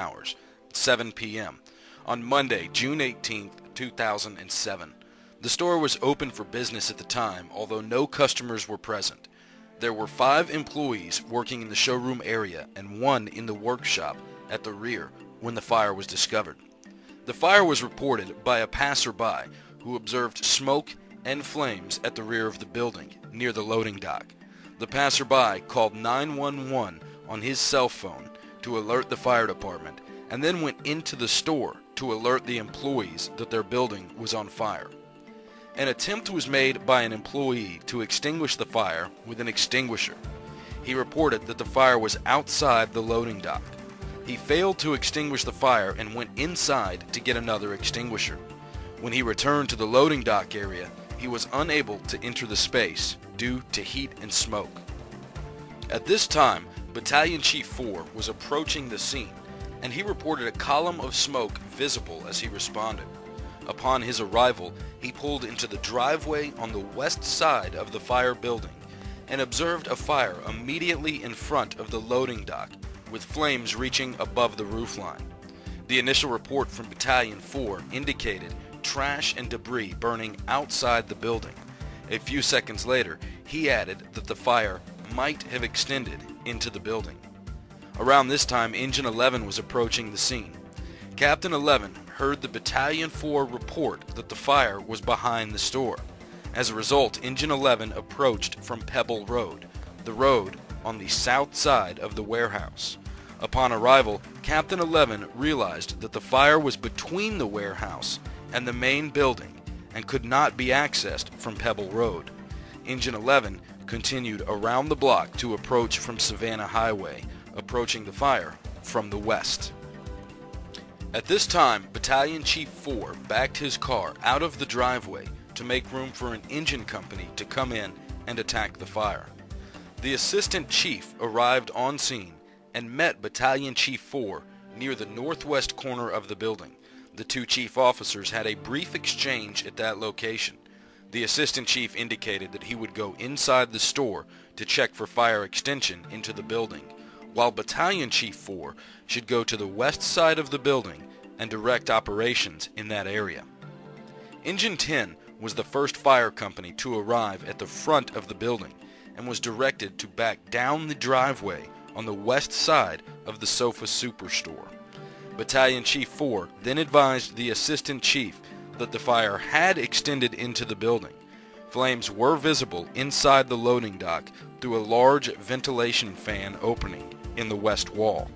hours, 7 p.m., on Monday, June 18, 2007. The store was open for business at the time, although no customers were present. There were 5 employees working in the showroom area and 1 in the workshop at the rear when the fire was discovered. The fire was reported by a passerby who observed smoke and flames at the rear of the building near the loading dock. The passerby called 911 on his cell phone to alert the fire department and then went into the store to alert the employees that their building was on fire. An attempt was made by an employee to extinguish the fire with an extinguisher. He reported that the fire was outside the loading dock. He failed to extinguish the fire and went inside to get another extinguisher. When he returned to the loading dock area, he was unable to enter the space due to heat and smoke. At this time, Battalion Chief 4 was approaching the scene, and he reported a column of smoke visible as he responded. Upon his arrival, he pulled into the driveway on the west side of the fire building and observed a fire immediately in front of the loading dock, with flames reaching above the roofline. The initial report from Battalion 4 indicated trash and debris burning outside the building. A few seconds later, he added that the fire might have extended into the building. Around this time, Engine 11 was approaching the scene. Captain 11 heard the Battalion 4 report that the fire was behind the store. As a result, Engine 11 approached from Pebble Road, the road on the south side of the warehouse. Upon arrival, Captain 11 realized that the fire was between the warehouse and the main building and could not be accessed from Pebble Road. Engine 11 continued around the block to approach from Savannah Highway, approaching the fire from the west. At this time, Battalion Chief 4 backed his car out of the driveway to make room for an engine company to come in and attack the fire. The Assistant Chief arrived on scene and met Battalion Chief 4 near the northwest corner of the building. The 2 chief officers had a brief exchange at that location. The Assistant Chief indicated that he would go inside the store to check for fire extension into the building, while Battalion Chief 4 should go to the west side of the building and direct operations in that area. Engine 10 was the first fire company to arrive at the front of the building and was directed to back down the driveway on the west side of the Sofa Superstore. Battalion Chief 4 then advised the Assistant Chief that the fire had extended into the building. Flames were visible inside the loading dock through a large ventilation fan opening in the west wall.